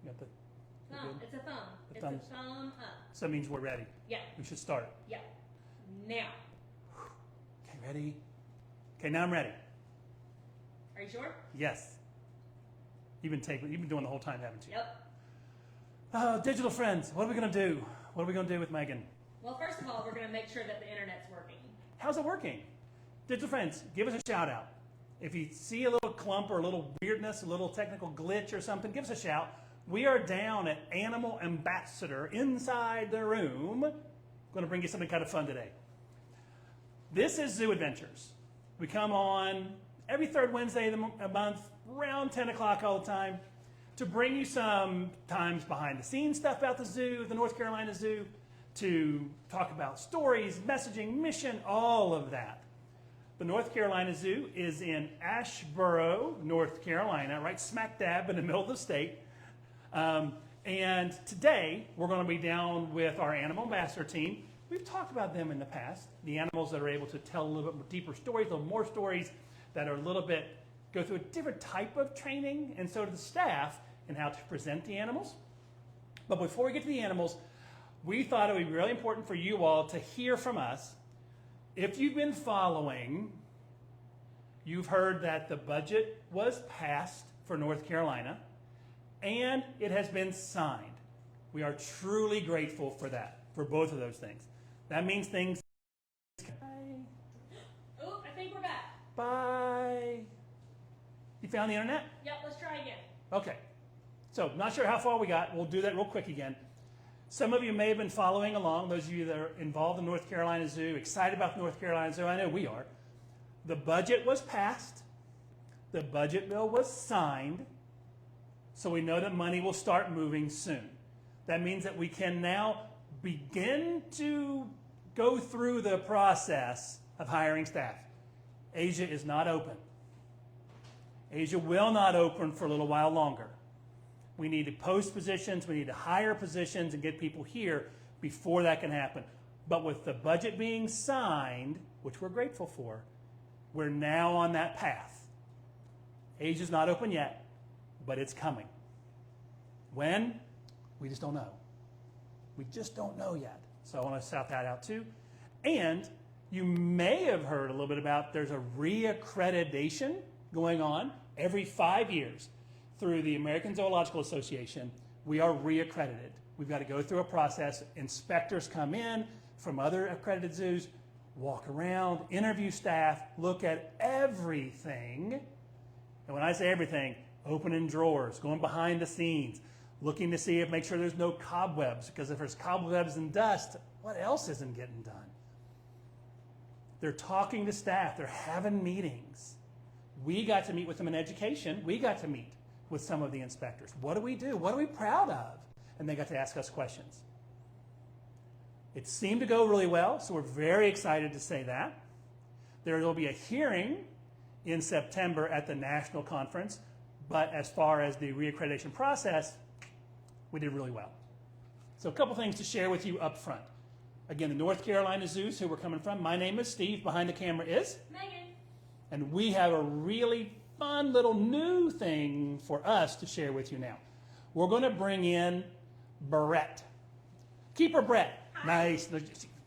You got the Thumb. It's a thumb. It's thumbs. a thumb up. So that means we're ready. Yeah. We should start. Yeah. Now. Okay, ready? Okay, now I'm ready. Are you sure? Yes. You've been doing the whole time, haven't you? Yep. Digital friends, what are we going to do? What are we going to do with Megan? Well, first of all, we're going to make sure that the internet's working. How's it working? Digital friends, give us a shout out. If you see a little clump or a little weirdness, a little technical glitch or something, give us a shout. We are down at Animal Ambassador inside the room. Going to bring you something kind of fun today. This is ZooEDventures. We come on every third Wednesday of the month, around 10 o'clock all the time, to bring you some times behind the scenes stuff about the zoo, the North Carolina Zoo, to talk about stories, messaging, mission, all of that. The North Carolina Zoo is in Asheboro, North Carolina, right smack dab in the middle of the state. And today, we're going to be down with our Animal Ambassador team. We've talked about them in the past, the animals that are able to tell a little bit deeper stories, a little more stories that are a little bit, go through a different type of training, and so do the staff in how to present the animals. But before we get to the animals, we thought it would be really important for you all to hear from us. If you've been following, you've heard that the budget was passed for North Carolina, and it has been signed. We are truly grateful for that, for both of those things. That means things. Oh, I think we're back. Bye. You found the internet? Yep, let's try again. Okay. So, not sure how far we got. We'll do that real quick again. Some of you may have been following along, those of you that are involved in North Carolina Zoo, excited about the North Carolina Zoo. I know we are. The budget was passed. The budget bill was signed. So we know that money will start moving soon. That means that we can now begin to go through the process of hiring staff. Asia is not open. Asia will not open for a little while longer. We need to post positions, we need to hire positions and get people here before that can happen. But with the budget being signed, which we're grateful for, we're now on that path. Asia's not open yet, but it's coming. When? We just don't know. We just don't know yet. So I want to shout that out too. And you may have heard a little bit about there's a reaccreditation going on every 5 years through the American Zoological Association. We are reaccredited. We've got to go through a process. Inspectors come in from other accredited zoos, walk around, interview staff, look at everything. And when I say everything, opening drawers, going behind the scenes, looking to see if make sure there's no cobwebs, because if there's cobwebs and dust, what else isn't getting done? They're talking to staff. They're having meetings. We got to meet with them in education. We got to meet with some of the inspectors. What do we do? What are we proud of? And they got to ask us questions. It seemed to go really well, so we're very excited to say that. There will be a hearing in September at the national conference, but as far as the reaccreditation process, we did really well. So a couple things to share with you up front. Again, the North Carolina Zoos, who we're coming from. My name is Steve. Behind the camera is Megan. And we have a really fun little new thing for us to share with you now. We're going to bring in Brett. Keeper Brett. Hi. Nice.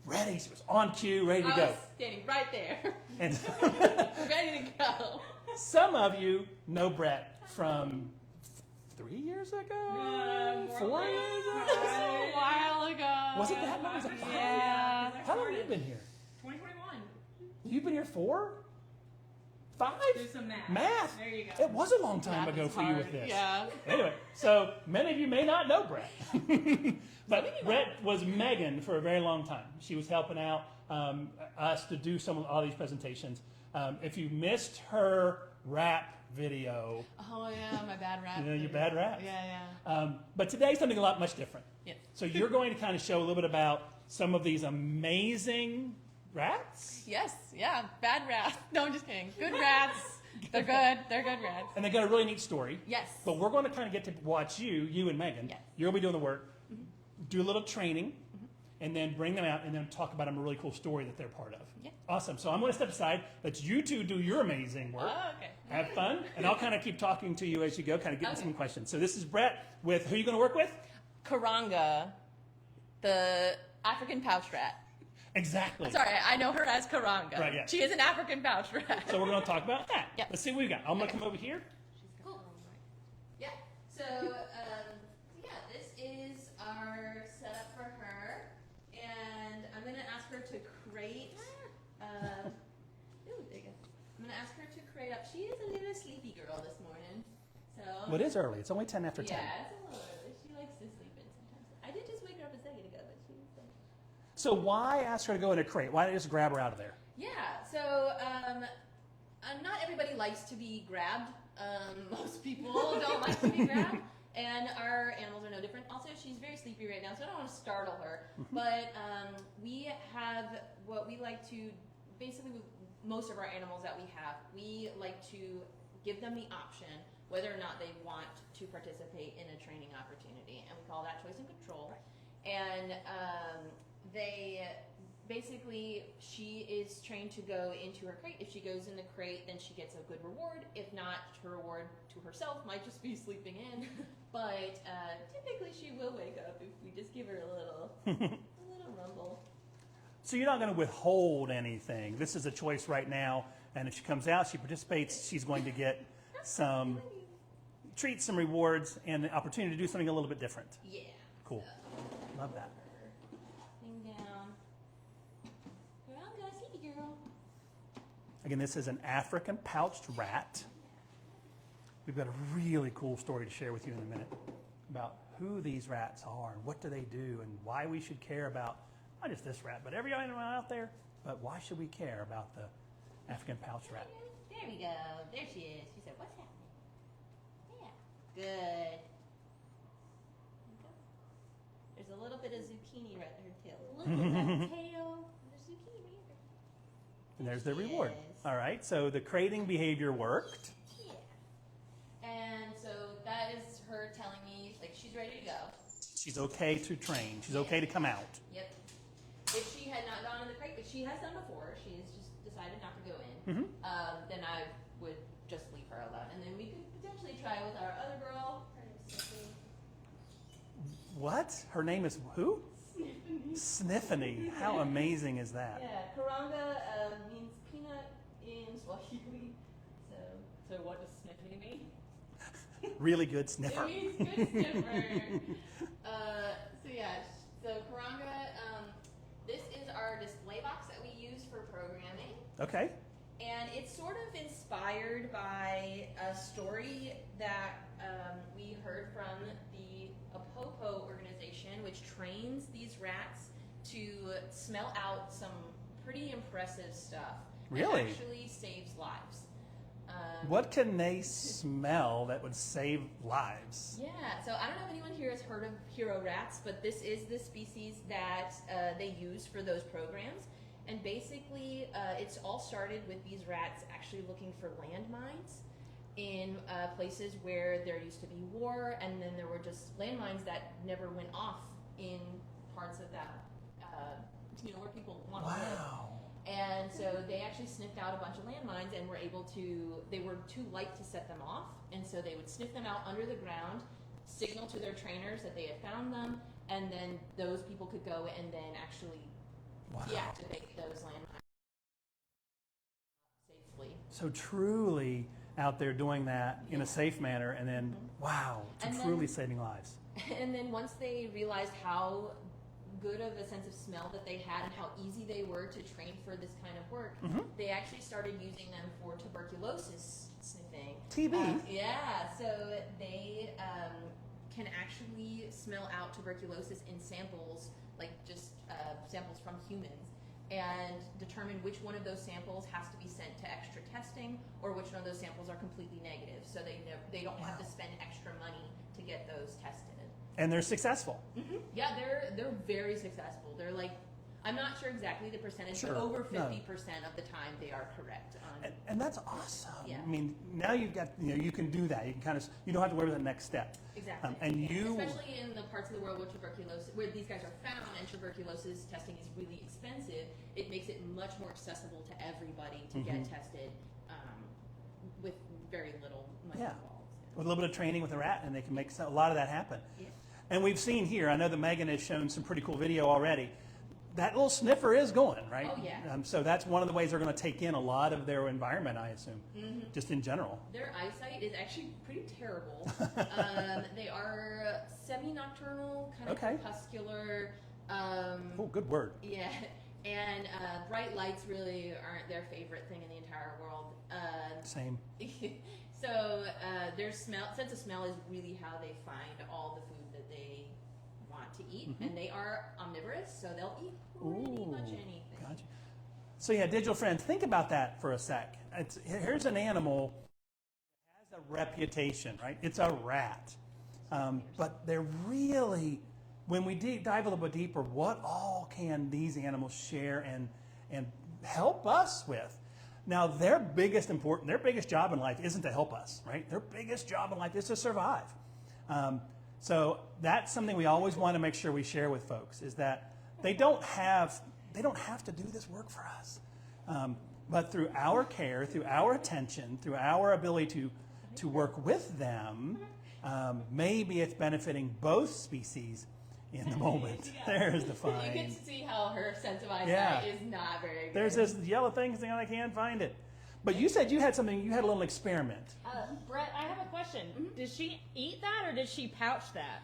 Ready. She was on cue, ready to I go. was standing right there, And ready to go. some of you know Brett from 3 years ago? 4 years ago? Just a while ago. Was it that long? Was it 5? Yeah. How long have you been here? 2021. You've been here 4? 5? Do some math. Math. There you go. It was a long time Math ago is for you hard. with this. Yeah. Anyway, so many of you may not know Brett. But Brett was Megan for a very long time. She was helping out us to do all these presentations. If you missed her rap video, Oh yeah, my bad rap. you know, your bad rap. Yeah. But today's something a lot much different. Yes. So you're going to kind of show a little bit about some of these amazing rats. Yes. Yeah. Bad rats. No, I'm just kidding. Good rats. They're good. They're good rats. And they got a really neat story. Yes. But we're going to kind of get to watch you and Megan. Yes. You're going to be doing the work, do a little training, and then bring them out and then talk about a really cool story that they're part of. Yeah. Awesome. So I'm going to step aside. Let you two do your amazing work. Oh, okay. Have fun, and I'll kind of keep talking to you as you go, kind of getting some questions. So this is Brett with who are you going to work with? Karanga, the African pouch rat. Exactly. Sorry, I know her as Karanga. Right, yeah. She is an African pouch rat. So we're going to talk about that. Yep. Let's see what we've got. I'm going to come over here. Cool. Yeah. So, yeah, this is our setup for her, and I'm gonna ask her to crate. Ooh, there you go. I'm gonna ask her to crate up. She is a little sleepy girl this morning, so. Well, it is early. It's only 10 after 10. Yeah, it's a little early. She likes to sleep in sometimes. I did just wake her up a second ago, but she was like. So why ask her to go in a crate? Why not just grab her out of there? Yeah. So, not everybody likes to be grabbed. Most people don't like to be grabbed. And our animals are no different. Also, she's very sleepy right now, so I don't want to startle her. But we have what we like to, basically with most of our animals that we have, we like to give them the option whether or not they want to participate in a training opportunity. And we call that choice and control. And they basically, she is trained to go into her crate. If she goes in the crate, then she gets a good reward. If not, her reward to herself might just be sleeping in. But typically she will wake up if we just give her a little rumble. So you're not going to withhold anything. This is a choice right now, and if she comes out, she participates, she's going to get some treats, some rewards, and the opportunity to do something a little bit different. Yeah. Cool. Love that. Thing down. Karanga, sleepy girl. Again, this is an African pouched rat. We've got a really cool story to share with you in a minute about who these rats are and what do they do and why we should care about not just this rat, but every animal out there. But why should we care about the African pouched rat? There we go. There she is. She said, "What's happening?" Yeah. Good. There's a little bit of zucchini right in her tail. Look at that tail. There's zucchini right there. And there's the She reward. is. All right, so the crating behavior worked. Yeah. And so that is her telling me, like, she's ready to go. She's okay to train. She's okay to come out. Yep. If she had not gone in the crate, which she has done before, she has just decided not to go in, then I would just leave her alone. And then we could potentially try with our other girl. Her name's Sniffy. What? Her name is who? Sniffany. How amazing is that? Yeah, Karanga means peanut in Swahili. So what does sniffy mean? Really good sniffer. It means good sniffer. So yeah, so Karanga, this is our display box that we use for programming. Okay. And it's sort of inspired by a story that we heard from the Apopo organization, which trains these rats to smell out some pretty impressive stuff. Really? And actually saves lives. What can they smell that would save lives? Yeah, so I don't know if anyone here has heard of hero rats, but this is the species that they use for those programs. And basically, it's all started with these rats actually looking for landmines in places where there used to be war, and then there were just landmines that never went off in parts of that, where people want to live. Wow. And so they actually sniffed out a bunch of landmines and were able to, they were too light to set them off, and so they would sniff them out under the ground, signal to their trainers that they had found them, and then those people could go and then actually deactivate those landmines safely. So truly out there doing that in a safe manner, and then, wow, truly saving lives. And then once they realized how good of a sense of smell that they had and how easy they were to train for this kind of work, they actually started using them for tuberculosis sniffing. TB? Yeah, so they can actually smell out tuberculosis in samples, like just samples from humans, and determine which one of those samples has to be sent to extra testing or which one of those samples are completely negative, so they don't have to spend extra money to get those tested. And they're successful. Yeah, they're very successful. They're like, I'm not sure exactly the percentage, Sure. but over 50% No. of the time they are correct. And that's awesome. Yeah. I mean, now you've got, you can do that. You can kind of, you don't have to worry about the next step. Exactly. Especially in the parts of the world where these guys are found, and tuberculosis testing is really expensive, it makes it much more accessible to everybody to get tested with very little money involved. With a little bit of training with a rat, and they can make a lot of that happen. Yeah. And we've seen here, I know that Megan has shown some pretty cool video already. That little sniffer is going, right? Oh, yeah. So that's one of the ways they're going to take in a lot of their environment, I assume, just in general. Their eyesight is actually pretty terrible. They are semi-nocturnal, kind of crepuscular. Oh, good word. Yeah, and bright lights really aren't their favorite thing in the entire world. Same. So their sense of smell is really how they find all the food that they want to eat, and they are omnivorous, so they'll eat pretty much anything. Gotcha. So yeah, digital friends, think about that for a sec. Here's an animal that has a reputation, right? It's a rat, but they're really, when we dive a little bit deeper, what all can these animals share and help us with? Now, their biggest job in life isn't to help us, right? Their biggest job in life is to survive. So that's something we always want to make sure we share with folks, is that they don't have to do this work for us. But through our care, through our attention, through our ability to work with them, maybe it's benefiting both species in the moment. There's the fine. You can see how her sense of eyesight is not very good. There's this yellow thing, and I can't find it. But you said you had a little experiment. Brett, I have a question. Did she eat that or did she pouch that?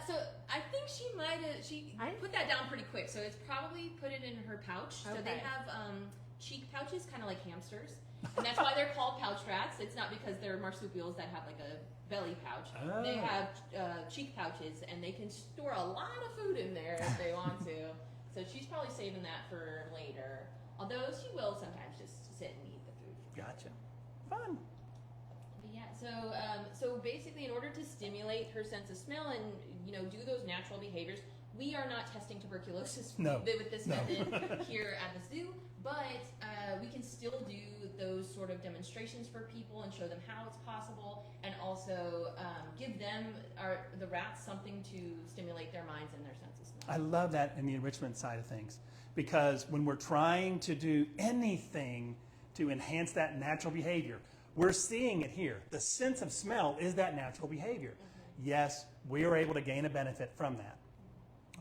So I think she might have. She put that down pretty quick. So it's probably put it in her pouch. So they have cheek pouches, kind of like hamsters, and that's why they're called pouch rats. It's not because they're marsupials that have like a belly pouch. Oh. They have cheek pouches, and they can store a lot of food in there if they want to. So she's probably saving that for later. Although she will sometimes just sit and eat the food. Gotcha. Fun. But yeah, so basically, in order to stimulate her sense of smell and do those natural behaviors, we are not testing tuberculosis with this method here at the zoo, but we can still do those sort of demonstrations for people and show them how it's possible, and also give them the rats something to stimulate their minds and their sense of smell. I love that in the enrichment side of things, because when we're trying to do anything to enhance that natural behavior, we're seeing it here. The sense of smell is that natural behavior. Yes, we are able to gain a benefit from that.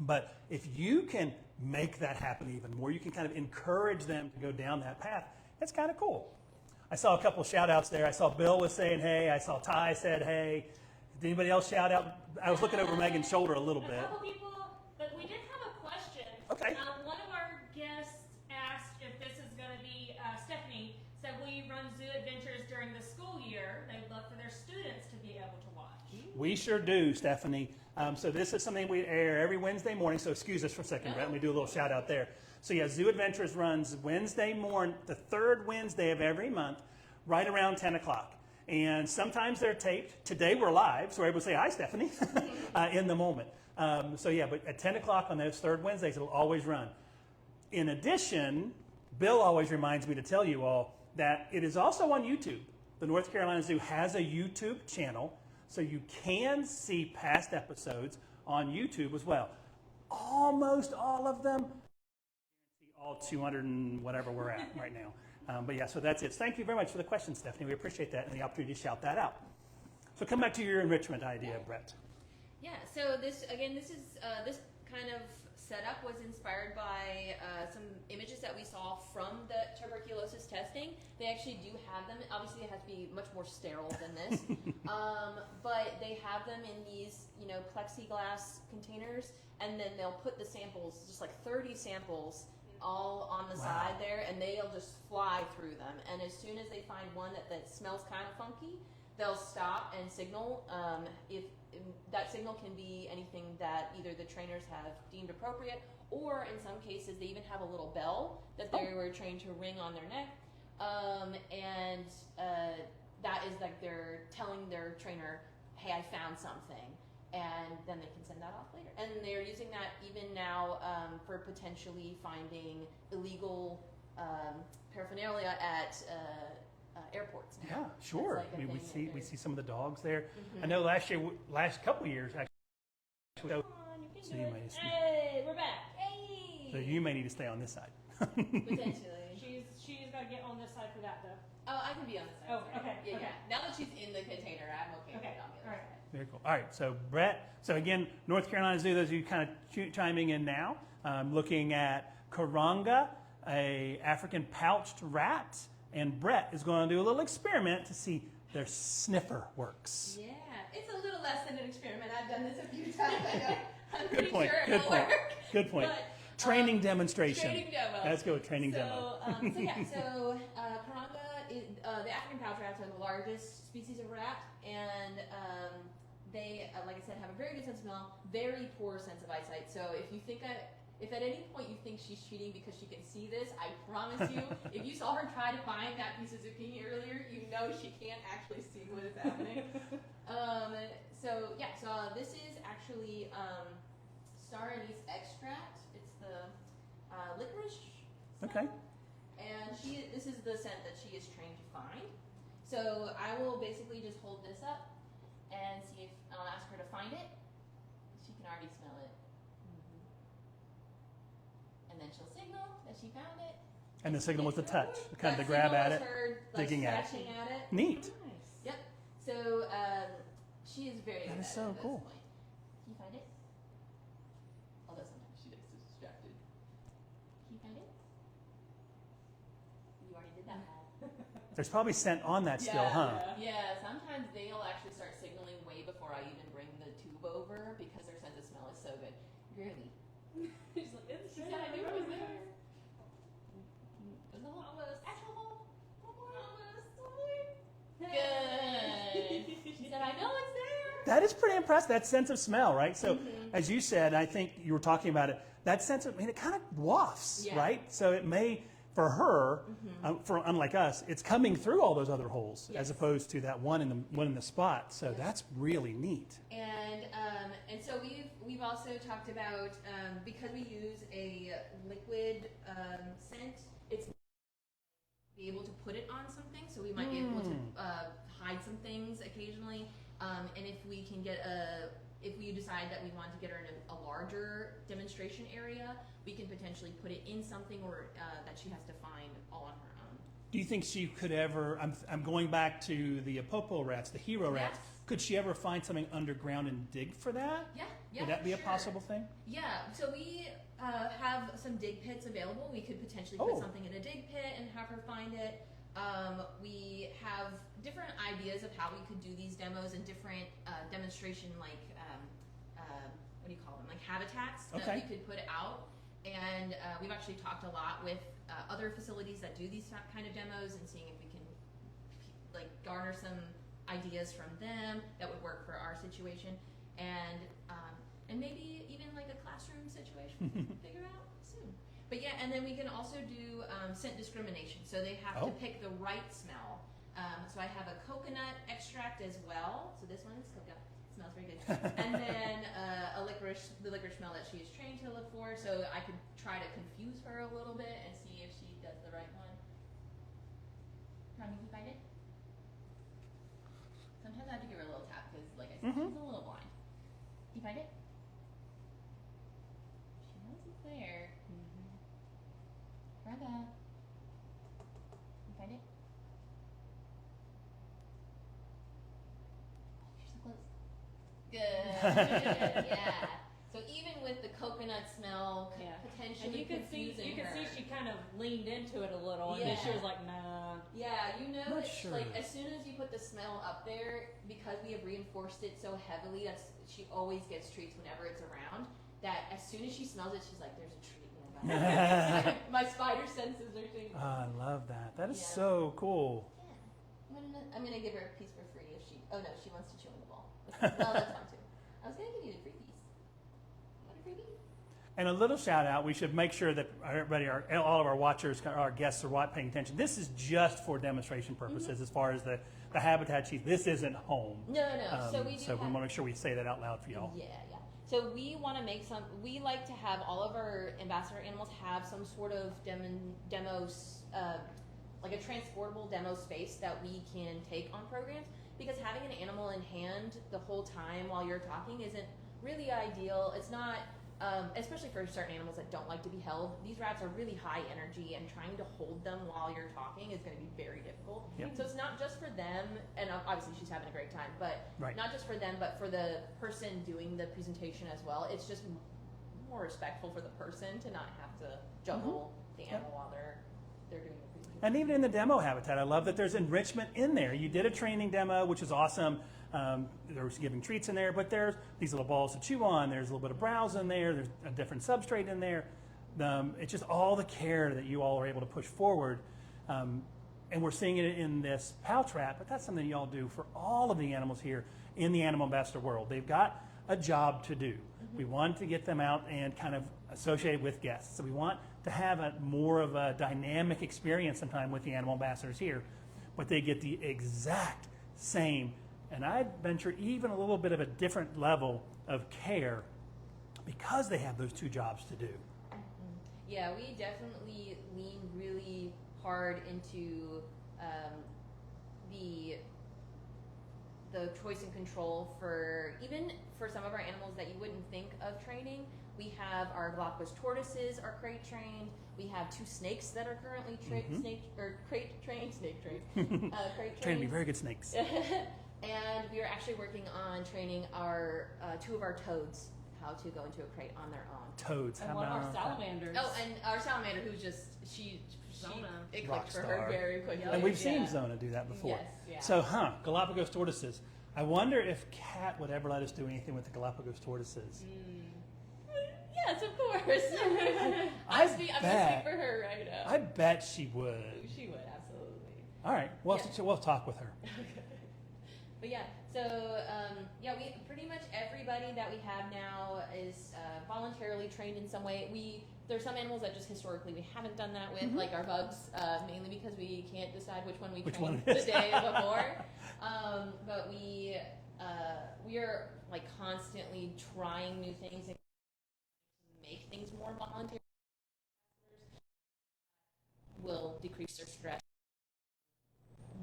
But if you can make that happen even more, you can kind of encourage them to go down that path, it's kind of cool. I saw a couple shout outs there. I saw Bill was saying hey. I saw Ty said hey. Did anybody else shout out? I was looking over Megan's shoulder a little bit. A couple people, but we did have a question. Okay. One of our guests asked if this is going to be, Stephanie said we run ZooEDventures during the school year. They would love for their students to be able to watch. We sure do, Stephanie. So this is something we air every Wednesday morning. So excuse us for a second, Brett. Let me do a little shout out there. So yeah, ZooEDventures runs Wednesday morning, the third Wednesday of every month, right around 10 o'clock. And sometimes they're taped. Today we're live, so we're able to say hi, Stephanie, in the moment. So yeah, but at 10 o'clock on those third Wednesdays, it'll always run. In addition, Bill always reminds me to tell you all that it is also on YouTube. The North Carolina Zoo has a YouTube channel, so you can see past episodes on YouTube as well. Almost all of them, all 200 and whatever we're at right now. But yeah, so that's it. Thank you very much for the question, Stephanie. We appreciate that and the opportunity to shout that out. So come back to your enrichment idea, Brett. Yeah, so this kind of setup was inspired by some images that we saw from the tuberculosis testing. They actually do have them. Obviously, it has to be much more sterile than this, but they have them in these, plexiglass containers, and then they'll put the samples, just like 30 samples, all on the side there, and they'll just fly through them. And as soon as they find one that smells kind of funky, they'll stop and signal. If that signal can be anything that either the trainers have deemed appropriate, or in some cases they even have a little bell that they were trained to ring on their neck, and that is like they're telling their trainer, hey, I found something. and then they can send that off later. And they're using that even now for potentially finding illegal paraphernalia at airports now. Yeah, sure. That's like a we thing that see is- some of the dogs there. Mhm. I know last couple of years actually. Come on, you can So do you it. might- Hey, we're back. Hey. So you may need to stay on this side. Potentially. She's got to get on this side for that though. Oh, I can be on the side. Oh, sorry. okay, Yeah, okay. yeah. Now that she's in the container, I'm okay with Okay, it on the all other right. side. Very cool. All right, so Brett. So again, North Carolina Zoo. Those of you kind of chiming in now, looking at Karanga, a African pouched rat, and Brett is going to do a little experiment to see their sniffer works. Yeah, it's a little less than an experiment. I've done this a few times. I know. I'm Good pretty point. sure Good it'll point. work. Good point. But, Training demonstration. Training demo. Let's go with training demo. So Karanga, the African pouch rats are the largest species of rat, and they, like I said, have a very good sense of smell, very poor sense of eyesight. So if at any point you think she's cheating because she can see this, I promise you, if you saw her try to find that piece of zucchini earlier, you know she can't actually see what is happening. So this is actually star anise extract. It's the licorice scent. Okay. And this is the scent that she is trained to find. So I will basically just hold this up and see if I'll ask her to find it. She can already smell it. And then she'll signal that she found it. And the signal was the touch, kind of That the grab signal at is it, her, like, digging at it. scratching at it. Neat. Nice. Yep. So she is very That good is at so it at cool. this point. Can you find it? Although sometimes she gets distracted. Can you find it? You already did that, Paul. There's probably scent on that still, huh? Yeah, sometimes they'll actually start signaling way before I even bring the tube over because their sense of smell is so good. Girly. She's like, it's She said I knew it was there. There's a hole. Almost. Actual hole. Almost. Good. She said I know it's there. That is pretty impressive. That sense of smell, right? So, Mm-hmm. as you said, I think you were talking about it. That sense of, it kind of wafts, Yeah. right? So it may, for her, for unlike us, it's coming through all those other holes as Yes. opposed to that one in the spot. So that's really neat. And so we've also talked about because we use a liquid scent, it's be able to put it on something, so we might be able to hide some things occasionally. And if we can get if we decide that we want to get her in a larger demonstration area, we can potentially put it in something or that she has to find all on her own. Do you think she could ever, I'm going back to the Apopo rats, the hero rats, Yes. could she ever find something underground and dig for that? Yeah, Would that be a sure. possible thing? Yeah, so we have some dig pits available. We could potentially put Oh. something in a dig pit and have her find it. We have different ideas of how we could do these demos and different demonstration, like, what do you call them? Like habitats that Okay. we could put out. And we've actually talked a lot with other facilities that do these kind of demos and seeing if we can like garner some ideas from them that would work for our situation. And maybe even like a classroom situation we can figure out soon. But yeah, and then we can also do scent discrimination. So they have to Oh. pick the right smell. So I have a coconut extract as well. So this one is coconut. It smells very good. And then the licorice smell that she is trained to look for. So I could try to confuse her a little bit and see if she does the right one. Can you find it? Sometimes I have to give her a little tap because, like I said, she's a little blind. Can you find it? She knows it's there. Grab that. Can you find it? Oh, you're so close. Good. Yeah. So even with the coconut smell, Yeah. potentially And you could see confusing her. she kind of leaned into it a little, and then she Yeah. was like, nah. Yeah, you know, Not it's sure. like as soon as you put the smell up there, because we have reinforced it so heavily, she always gets treats whenever it's around. That as soon as she smells it, she's like, "There's a treat nearby." My spider senses are tingling. I love that. That is Yeah. so cool. Yeah, I'm gonna give her a piece for free if she. Oh no, she wants to chew on the ball. Well, that's fine too. I was gonna give you a free piece. You want a free piece? And a little shout out, we should make sure that everybody, all of our watchers, our guests are paying attention. This is just for demonstration purposes as far as the habitat sheet. This isn't home. No. So we we want to make sure we say that out loud for y'all. Yeah. So we want to make we like to have all of our ambassador animals have some sort of demos, like a transportable demo space that we can take on programs, because having an animal in hand the whole time while you're talking isn't really ideal. It's not, especially for certain animals that don't like to be held. These rats are really high energy, and trying to hold them while you're talking is going to be very difficult. Yep. So it's not just for them, and obviously she's having a great time, but not just for them, but for the person doing the presentation as well. It's just more respectful for the person to not have to juggle the animal while they're doing the presentation. And even in the demo habitat, I love that there's enrichment in there. You did a training demo, which is awesome. There was giving treats in there, but there's these little balls to chew on. There's a little bit of browse in there. There's a different substrate in there. It's just all the care that you all are able to push forward. And we're seeing it in this pouch rat, but that's something y'all do for all of the animals here in the Animal Ambassador world. They've got a job to do. We want to get them out and kind of associate with guests. So we want to have more of a dynamic experience sometime with the Animal Ambassadors here, but they get the exact same, and I'd venture even a little bit of a different level of care because they have those two jobs to do. Yeah, we definitely lean really hard into the choice and control for some of our animals that you wouldn't think of training. We have our Galapagos tortoises are crate trained. We have 2 snakes that are currently crate trained. Trained to be very good snakes. And we are actually working on training our 2 of our toads how to go into a crate on their own. Toads. And one of our salamanders. Oh, and our salamander, who's just Zona. it clicked for her very quickly. And we've seen Zona do that before. Yes, yeah. So, Galapagos tortoises. I wonder if Kat would ever let us do anything with the Galapagos tortoises. Yes, of course. I'm gonna speak for her right now. I bet she would. She would, absolutely. All right, we'll talk with her. But yeah, so we pretty much everybody that we have now is voluntarily trained in some way. There's some animals that just historically we haven't done that with, like our bugs, mainly because we can't decide which one we trained the day before. But we are like constantly trying new things and make things more voluntary. Will decrease their stress.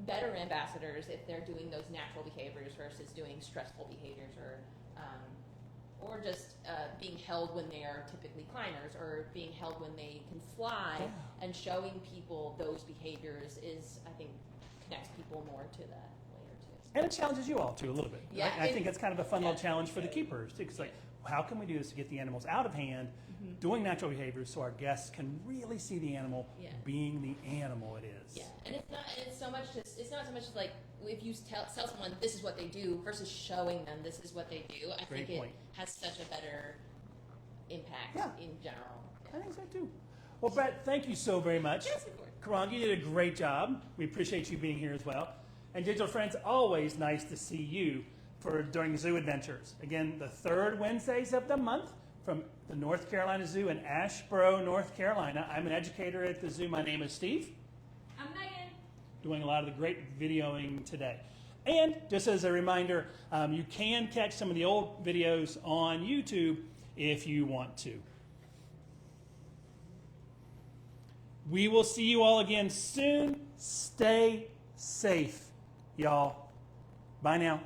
Better ambassadors if they're doing those natural behaviors versus doing stressful behaviors, or just being held when they are typically climbers, or being held when they can fly, and showing people those behaviors is, I think, connects people more to that layer too. And it challenges you all too a little bit. Yeah, right? I think it's kind of a fun little challenge for the keepers too. It's like, how can we do this to get the animals out of hand, doing natural behaviors, so our guests can really see the animal being the animal it is. Yeah, and it's not so much like if you tell someone this is what they do versus showing them this is what they do. I think it has such a better impact in general. I think so too. Well, Brett, thank you so very much. Yes, of course. Karan, you did a great job. We appreciate you being here as well. And digital friends, always nice to see you during ZooEDventures. Again, the 3rd Wednesdays of the month from the North Carolina Zoo in Asheboro, North Carolina. I'm an educator at the zoo. My name is Steve. I'm Megan. Doing a lot of the great videoing today. And just as a reminder, you can catch some of the old videos on YouTube if you want to. We will see you all again soon. Stay safe, y'all. Bye now.